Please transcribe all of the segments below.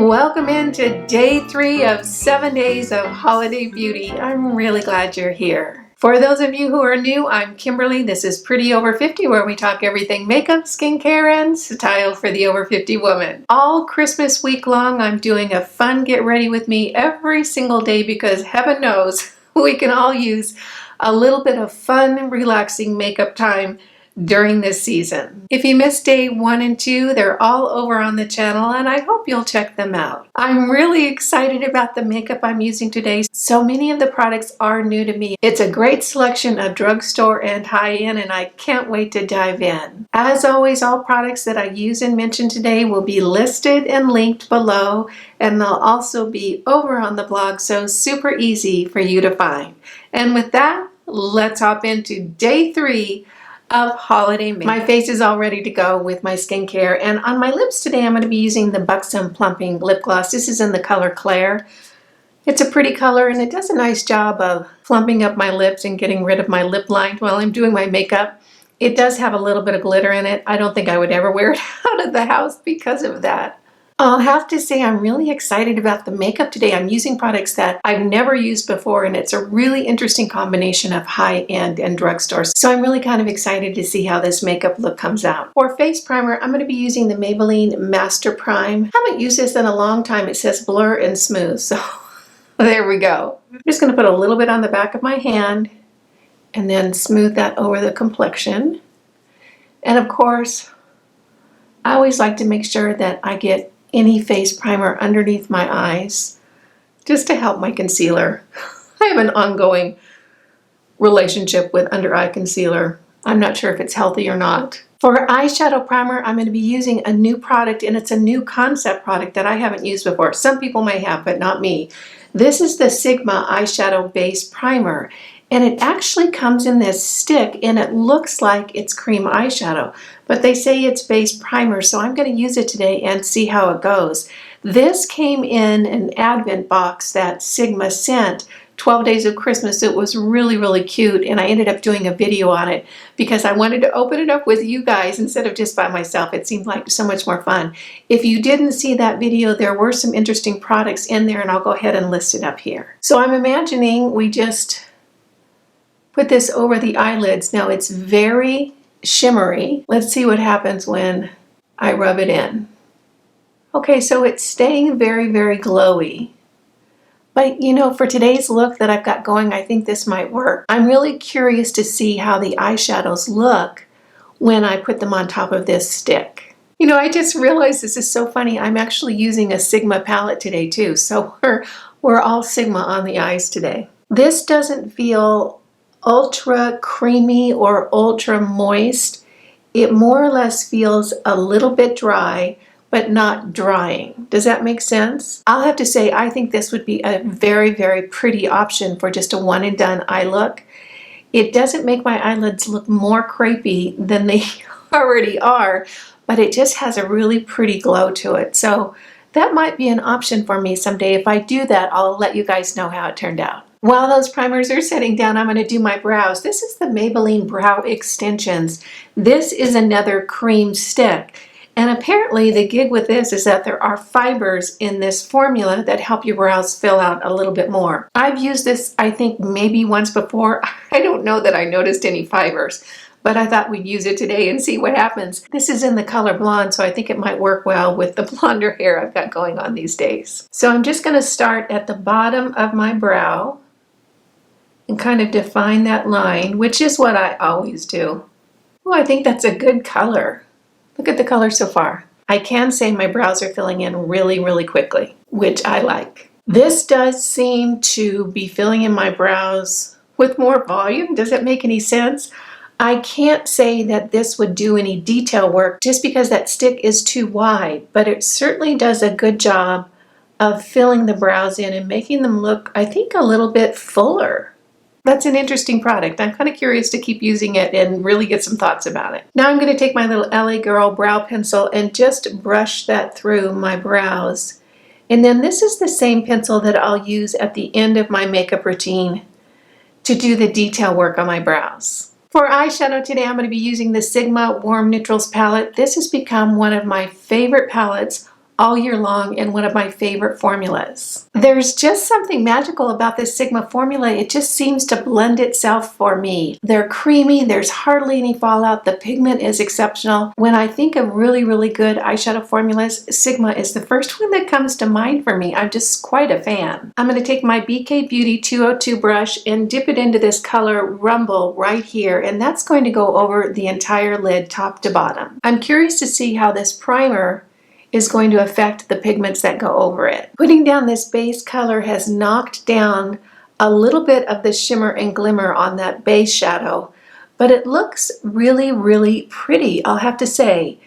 Welcome into day 3 of 7 days of holiday beauty. I'm really glad you're here. For those of you who are new, I'm Kimberly. This is Pretty Over 50, where we talk everything makeup, skincare, and style for the over 50 woman. All Christmas week long, I'm doing a fun get ready with me every single day because heaven knows we can all use a little bit of fun, relaxing makeup time during this season. If you missed day 1 and 2, they're all over on the channel and I hope you'll check them out. I'm really excited about the makeup I'm using today. So many of the products are new to me. It's a great selection of drugstore and high-end and I can't wait to dive in. As always, all products that I use and mention today will be listed and linked below, and they'll also be over on the blog, so super easy for you to find. And with that, let's hop into day 3 of holiday makeup. My face is all ready to go with my skincare, and on my lips today I'm going to be using the Buxom Plumping lip gloss. This is in the color Claire. It's a pretty color and it does a nice job of plumping up my lips and getting rid of my lip line while I'm doing my makeup. It does have a little bit of glitter in it. I don't think I would ever wear it out of the house because of that. I'll have to say I'm really excited about the makeup today. I'm using products that I've never used before, and it's a really interesting combination of high-end and drugstore. So I'm really kind of excited to see how this makeup look comes out. For face primer, I'm going to be using the Maybelline Master Prime. I haven't used this in a long time. It says Blur and Smooth, so there we go. I'm just going to put a little bit on the back of my hand and then smooth that over the complexion. And of course, I always like to make sure that I get any face primer underneath my eyes just to help my concealer. I have an ongoing relationship with under eye concealer. I'm not sure if it's healthy or not. For eyeshadow primer, I'm going to be using a new product, and it's a new concept product that I haven't used before. Some people may have, but not me. This is the Sigma eyeshadow base primer, and it actually comes in this stick and it looks like it's cream eyeshadow, but they say it's base primer, so I'm going to use it today and see how it goes. This came in an advent box that Sigma sent 12 days of Christmas. It was really, really cute, and I ended up doing a video on it because I wanted to open it up with you guys instead of just by myself. It seemed like so much more fun. If you didn't see that video, there were some interesting products in there, and I'll go ahead and list it up here. So I'm imagining we just put this over the eyelids. Now it's very shimmery. Let's see what happens when I rub it in. Okay, so it's staying very, very glowy. But you know, for today's look that I've got going, I think this might work. I'm really curious to see how the eyeshadows look when I put them on top of this stick. You know, I just realized this is so funny. I'm actually using a Sigma palette today too. So we're all Sigma on the eyes today. This doesn't feel ultra creamy or ultra moist. It more or less feels a little bit dry, but not drying. Does that make sense? I'll have to say, I think this would be a very, very pretty option for just a one and done eye look. It doesn't make my eyelids look more crepey than they already are, but it just has a really pretty glow to it. So that might be an option for me someday. If I do that, I'll let you guys know how it turned out. While those primers are setting down, I'm going to do my brows. This is the Maybelline Brow Extensions. This is another cream stick. And apparently the gig with this is that there are fibers in this formula that help your brows fill out a little bit more. I've used this, I think, maybe once before. I don't know that I noticed any fibers, but I thought we'd use it today and see what happens. This is in the color blonde, so I think it might work well with the blonder hair I've got going on these days. So I'm just going to start at the bottom of my brow and kind of define that line, which is what I always do. Oh, I think that's a good color. Look at the color so far. I can say my brows are filling in really, really quickly, which I like. This does seem to be filling in my brows with more volume. Does that make any sense? I can't say that this would do any detail work just because that stick is too wide, but it certainly does a good job of filling the brows in and making them look, I think, a little bit fuller. That's an interesting product. I'm kind of curious to keep using it and really get some thoughts about it. Now I'm going to take my little LA Girl brow pencil and just brush that through my brows. And then this is the same pencil that I'll use at the end of my makeup routine to do the detail work on my brows. For eyeshadow today, I'm going to be using the Sigma Warm Neutrals palette. This has become one of my favorite palettes all year long and one of my favorite formulas. There's just something magical about this Sigma formula. It just seems to blend itself for me. They're creamy, there's hardly any fallout, the pigment is exceptional. When I think of really, really good eyeshadow formulas, Sigma is the first one that comes to mind for me. I'm just quite a fan. I'm going to take my BK Beauty 202 brush and dip it into this color Rumble right here, and that's going to go over the entire lid top to bottom. I'm curious to see how this primer is going to affect the pigments that go over it. Putting down this base color has knocked down a little bit of the shimmer and glimmer on that base shadow, but it looks really, really pretty, I'll have to say.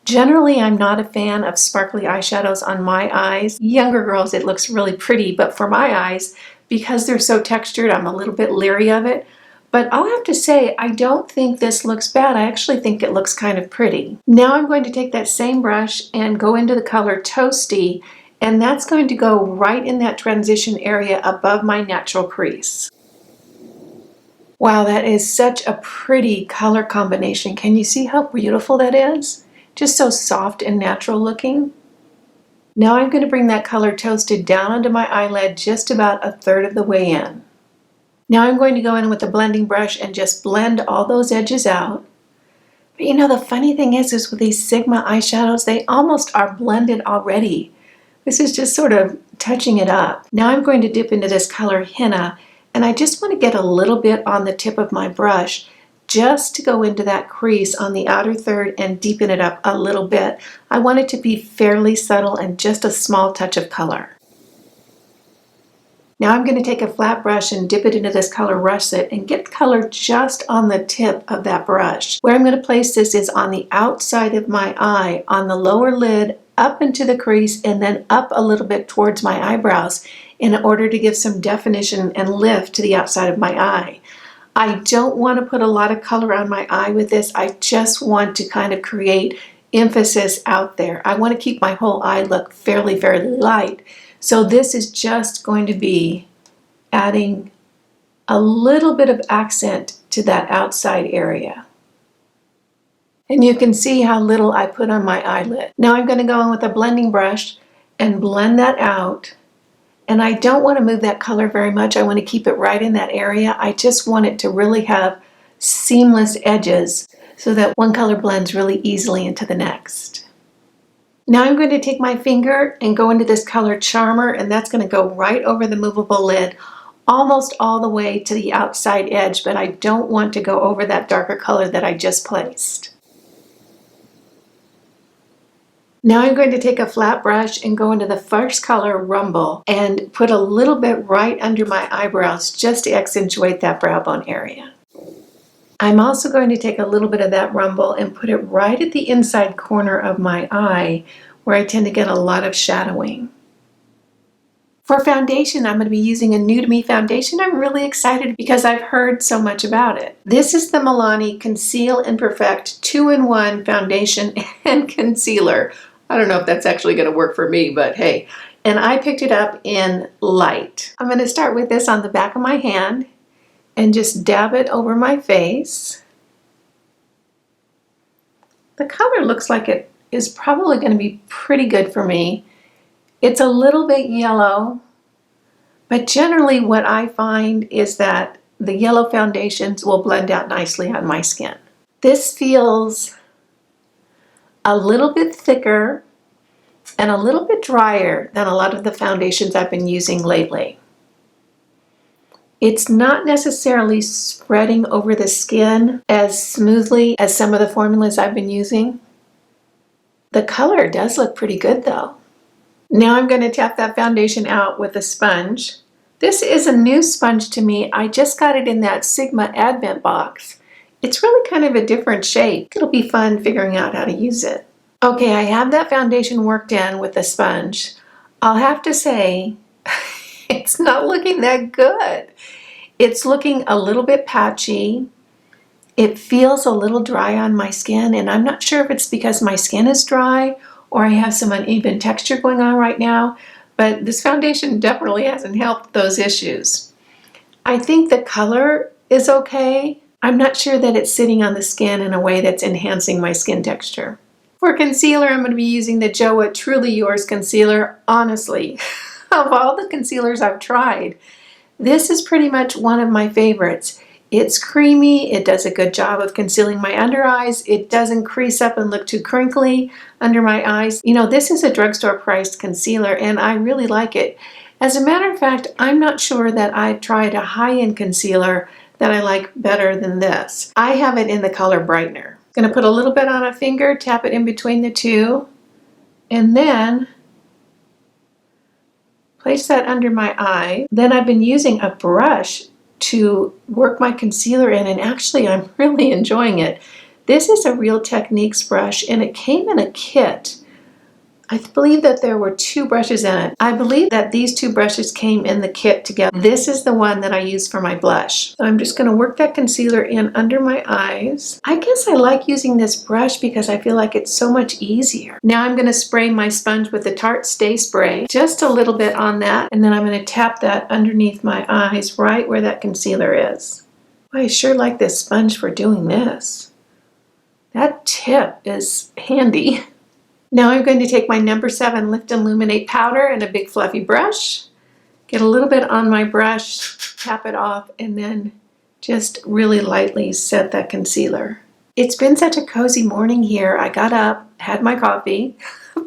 Generally, I'm not a fan of sparkly eyeshadows on my eyes. Younger girls, it looks really pretty, but for my eyes, because they're so textured, I'm a little bit leery of it. But I'll have to say, I don't think this looks bad. I actually think it looks kind of pretty. Now I'm going to take that same brush and go into the color Toasty, and that's going to go right in that transition area above my natural crease. Wow, that is such a pretty color combination. Can you see how beautiful that is? Just so soft and natural looking. Now I'm going to bring that color Toasted down onto my eyelid just about a third of the way in. Now I'm going to go in with a blending brush and just blend all those edges out. But you know, the funny thing is with these Sigma eyeshadows, they almost are blended already. This is just sort of touching it up. Now I'm going to dip into this color Henna, and I just want to get a little bit on the tip of my brush just to go into that crease on the outer third and deepen it up a little bit. I want it to be fairly subtle and just a small touch of color. Now I'm going to take a flat brush and dip it into this color Russet and get color just on the tip of that brush. Where I'm going to place this is on the outside of my eye, on the lower lid, up into the crease, and then up a little bit towards my eyebrows in order to give some definition and lift to the outside of my eye. I don't want to put a lot of color on my eye with this. I just want to kind of create emphasis out there. I want to keep my whole eye look fairly, fairly light. So this is just going to be adding a little bit of accent to that outside area. And you can see how little I put on my eyelid. Now I'm going to go in with a blending brush and blend that out. And I don't want to move that color very much. I want to keep it right in that area. I just want it to really have seamless edges so that one color blends really easily into the next. Now I'm going to take my finger and go into this color Charmer, and that's going to go right over the movable lid, almost all the way to the outside edge, but I don't want to go over that darker color that I just placed. Now I'm going to take a flat brush and go into the first color Rumble and put a little bit right under my eyebrows just to accentuate that brow bone area. I'm also going to take a little bit of that Rumble and put it right at the inside corner of my eye where I tend to get a lot of shadowing. For foundation, I'm going to be using a New to Me foundation. I'm really excited because I've heard so much about it. This is the Milani Conceal and Perfect 2-in-1 foundation and concealer. I don't know if that's actually going to work for me, but hey. And I picked it up in light. I'm going to start with this on the back of my hand and just dab it over my face. The color looks like it is probably going to be pretty good for me. It's a little bit yellow, but generally what I find is that the yellow foundations will blend out nicely on my skin. This feels a little bit thicker and a little bit drier than a lot of the foundations I've been using lately. It's not necessarily spreading over the skin as smoothly as some of the formulas I've been using. The color does look pretty good though. Now I'm going to tap that foundation out with a sponge. This is a new sponge to me. I just got it in that Sigma Advent box. It's really kind of a different shape. It'll be fun figuring out how to use it. Okay, I have that foundation worked in with the sponge. I'll have to say, it's not looking that good. It's looking a little bit patchy. It feels a little dry on my skin, and I'm not sure if it's because my skin is dry or I have some uneven texture going on right now, but this foundation definitely hasn't helped those issues. I think the color is okay. I'm not sure that it's sitting on the skin in a way that's enhancing my skin texture. For concealer, I'm going to be using the JOA Truly Yours concealer. Honestly, of all the concealers I've tried, this is pretty much one of my favorites. It's creamy, it does a good job of concealing my under eyes, it doesn't crease up and look too crinkly under my eyes. You know, this is a drugstore priced concealer and I really like it. As a matter of fact, I'm not sure that I've tried a high-end concealer that I like better than this. I have it in the color Brightener. I'm gonna put a little bit on a finger, tap it in between the two, and then place that under my eye. Then I've been using a brush to work my concealer in, and actually I'm really enjoying it. This is a Real Techniques brush and it came in a kit. I believe that there were 2 brushes in it. I believe that these 2 brushes came in the kit together. This is the one that I use for my blush. So I'm just going to work that concealer in under my eyes. I guess I like using this brush because I feel like it's so much easier. Now I'm going to spray my sponge with the Tarte Stay Spray. Just a little bit on that, and then I'm going to tap that underneath my eyes right where that concealer is. I sure like this sponge for doing this. That tip is handy. Now I'm going to take my number 7 Lift Illuminate powder and a big fluffy brush, get a little bit on my brush, tap it off, and then just really lightly set that concealer. It's been such a cozy morning here. I got up, had my coffee,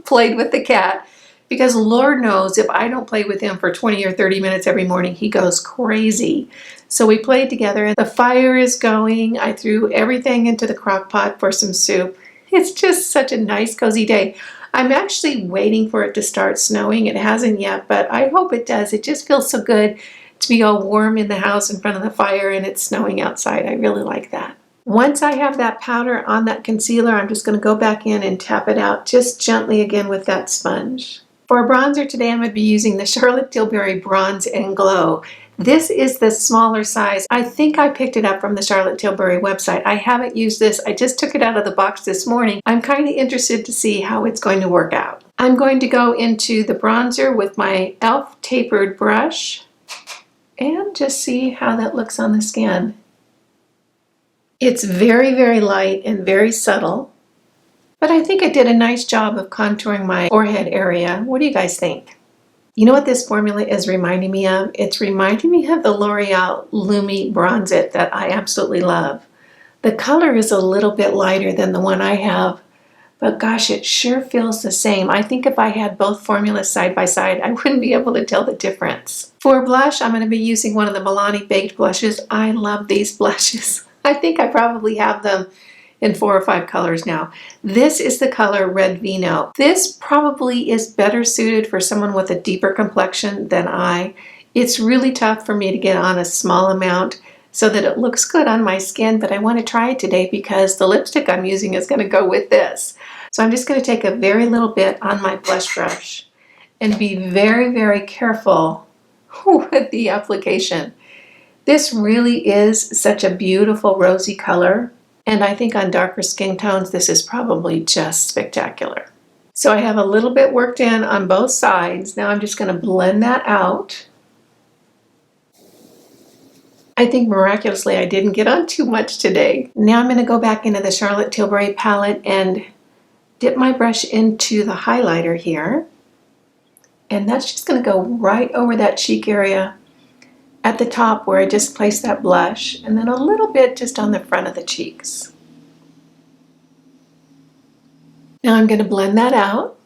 played with the cat, because Lord knows if I don't play with him for 20 or 30 minutes every morning, he goes crazy. So we played together and the fire is going. I threw everything into the crock pot for some soup. It's just such a nice, cozy day. I'm actually waiting for it to start snowing. It hasn't yet, but I hope it does. It just feels so good to be all warm in the house in front of the fire and it's snowing outside. I really like that. Once I have that powder on that concealer, I'm just going to go back in and tap it out just gently again with that sponge. For bronzer today, I'm going to be using the Charlotte Tilbury Bronze and Glow. This is the smaller size. I think I picked it up from the Charlotte Tilbury website. I haven't used this. I just took it out of the box this morning. I'm kind of interested to see how it's going to work out. I'm going to go into the bronzer with my e.l.f. tapered brush and just see how that looks on the skin. It's very, very light and very subtle, but I think I did a nice job of contouring my forehead area. What do you guys think? You know what this formula is reminding me of? It's reminding me of the L'Oreal Lumi Bronze It that I absolutely love. The color is a little bit lighter than the one I have, but gosh, it sure feels the same. I think if I had both formulas side by side, I wouldn't be able to tell the difference. For blush, I'm going to be using one of the Milani Baked blushes. I love these blushes. I think I probably have them in 4 or 5 colors now. This is the color Red Vino. This probably is better suited for someone with a deeper complexion than I. It's really tough for me to get on a small amount so that it looks good on my skin, but I want to try it today because the lipstick I'm using is going to go with this. So I'm just going to take a very little bit on my blush brush and be very, very careful with the application. This really is such a beautiful rosy color. And I think on darker skin tones, this is probably just spectacular. So I have a little bit worked in on both sides. Now I'm just going to blend that out. I think miraculously I didn't get on too much today. Now I'm going to go back into the Charlotte Tilbury palette and dip my brush into the highlighter here. And that's just going to go right over that cheek area at the top where I just placed that blush, and then a little bit just on the front of the cheeks. Now I'm going to blend that out.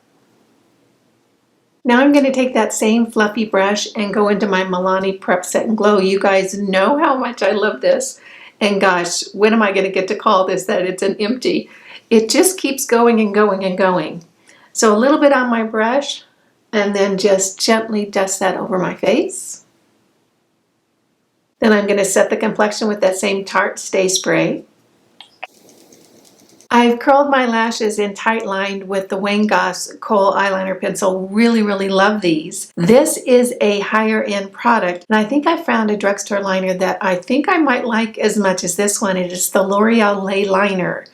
Now I'm going to take that same fluffy brush and go into my Milani Prep Set and Glow. You guys know how much I love this. And gosh, when am I going to get to call this that it's an empty? It just keeps going and going and going. So a little bit on my brush, and then just gently dust that over my face. Then I'm going to set the complexion with that same Tarte Stay Spray. I've curled my lashes in tight lined with the Wayne Goss Kohl eyeliner pencil. Really, really love these. This is a higher end product, and I think I found a drugstore liner that I think I might like as much as this one. It is the L'Oreal Lay Liner.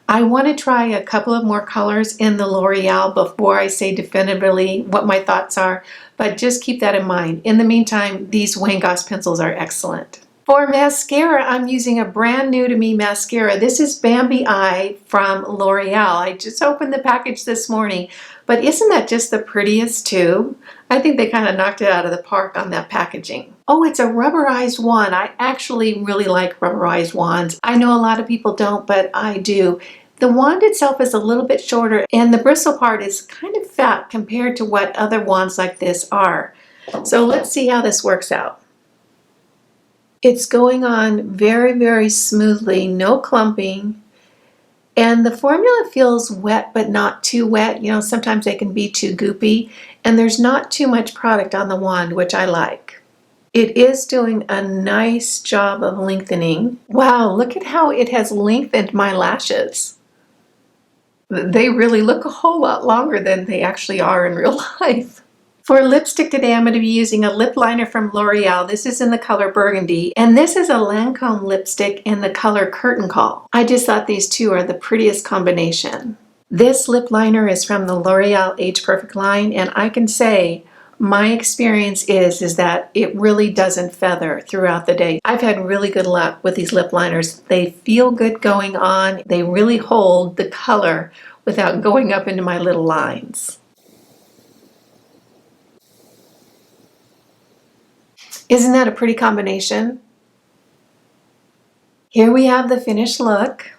I want to try a couple of more colors in the L'Oreal before I say definitively what my thoughts are, but just keep that in mind. In the meantime, these Wayne Goss pencils are excellent. For mascara, I'm using a brand new to me mascara. This is Bambi Eye from L'Oreal. I just opened the package this morning, but isn't that just the prettiest tube? I think they kind of knocked it out of the park on that packaging. Oh, it's a rubberized wand. I actually really like rubberized wands. I know a lot of people don't, but I do. The wand itself is a little bit shorter and the bristle part is kind of fat compared to what other wands like this are. So let's see how this works out. It's going on very, very smoothly, no clumping. And the formula feels wet, but not too wet. You know, sometimes they can be too goopy. And there's not too much product on the wand, which I like. It is doing a nice job of lengthening. Wow, look at how it has lengthened my lashes. They really look a whole lot longer than they actually are in real life. For lipstick today, I'm going to be using a lip liner from L'Oreal. This is in the color Burgundy, and this is a Lancome lipstick in the color Curtain Call. I just thought these two are the prettiest combination. This lip liner is from the L'Oreal Age Perfect line, and I can say my experience is that it really doesn't feather throughout the day. I've had really good luck with these lip liners. They feel good going on. They really hold the color without going up into my little lines. Isn't that a pretty combination? Here we have the finished look.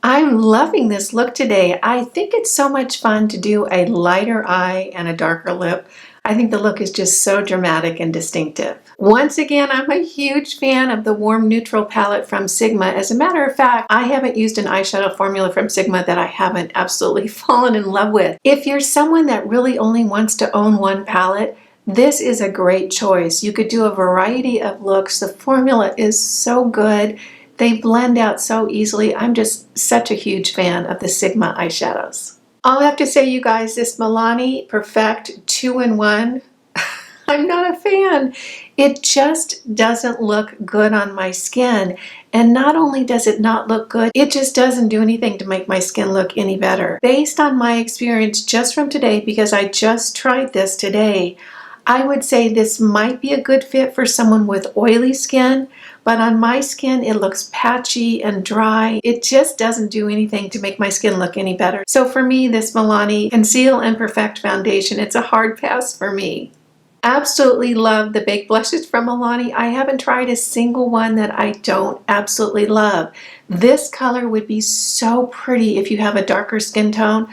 I'm loving this look today. I think it's so much fun to do a lighter eye and a darker lip. I think the look is just so dramatic and distinctive. Once again, I'm a huge fan of the Warm Neutral palette from Sigma. As a matter of fact, I haven't used an eyeshadow formula from Sigma that I haven't absolutely fallen in love with. If you're someone that really only wants to own one palette, this is a great choice. You could do a variety of looks. The formula is so good. They blend out so easily. I'm just such a huge fan of the Sigma eyeshadows. I'll have to say, you guys, this Milani Perfect 2-in-1, I'm not a fan. It just doesn't look good on my skin. And not only does it not look good, it just doesn't do anything to make my skin look any better. Based on my experience just from today, because I just tried this today, I would say this might be a good fit for someone with oily skin, but on my skin it looks patchy and dry. It just doesn't do anything to make my skin look any better. So for me, this Milani Conceal and Perfect foundation, it's a hard pass for me. Absolutely love the baked blushes from Milani. I haven't tried a single one that I don't absolutely love. This color would be so pretty if you have a darker skin tone.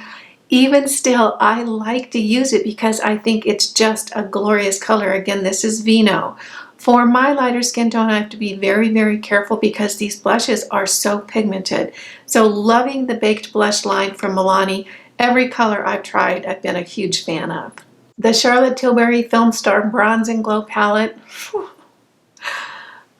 Even still, I like to use it because I think it's just a glorious color. Again, this is Vino. For my lighter skin tone, I have to be very, very careful because these blushes are so pigmented. So loving the baked blush line from Milani. Every color I've tried, I've been a huge fan of. The Charlotte Tilbury Film Star Bronze and Glow palette.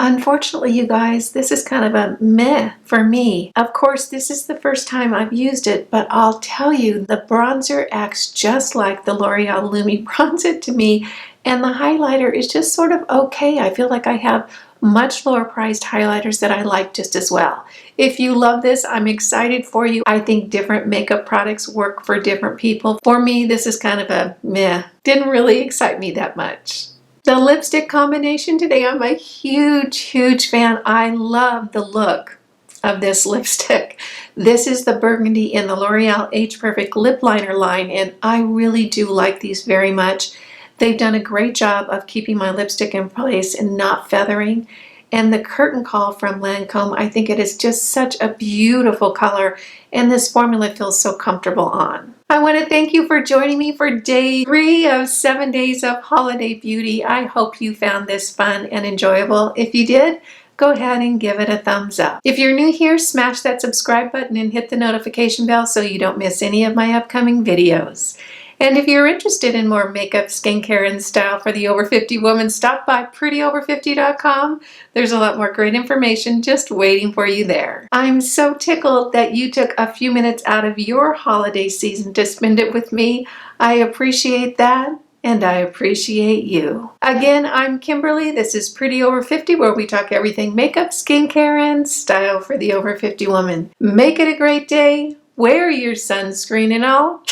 Unfortunately, you guys, this is kind of a meh for me. Of course, this is the first time I've used it, but I'll tell you, the bronzer acts just like the L'Oreal Lumi Bronzer to me, and the highlighter is just sort of okay. I feel like I have much lower priced highlighters that I like just as well. If you love this, I'm excited for you. I think different makeup products work for different people. For me, this is kind of a meh. Didn't really excite me that much. The lipstick combination today, I'm a huge, huge fan. I love the look of this lipstick. This is the Burgundy in the L'Oreal Age Perfect Lip Liner line, and I really do like these very much. They've done a great job of keeping my lipstick in place and not feathering. And the Curtain Call from Lancome, I think it is just such a beautiful color, and this formula feels so comfortable on. I want to thank you for joining me for day 3 of 7 days of holiday beauty. I hope you found this fun and enjoyable. If you did, go ahead and give it a thumbs up. If you're new here, smash that subscribe button and hit the notification bell so you don't miss any of my upcoming videos. And if you're interested in more makeup, skincare, and style for the over 50 woman, stop by prettyover50.com. There's a lot more great information just waiting for you there. I'm so tickled that you took a few minutes out of your holiday season to spend it with me. I appreciate that, and I appreciate you. Again, I'm Kimberly. This is Pretty Over 50, where we talk everything makeup, skincare, and style for the over 50 woman. Make it a great day. Wear your sunscreen and all.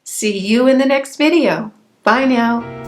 See you in the next video. Bye now.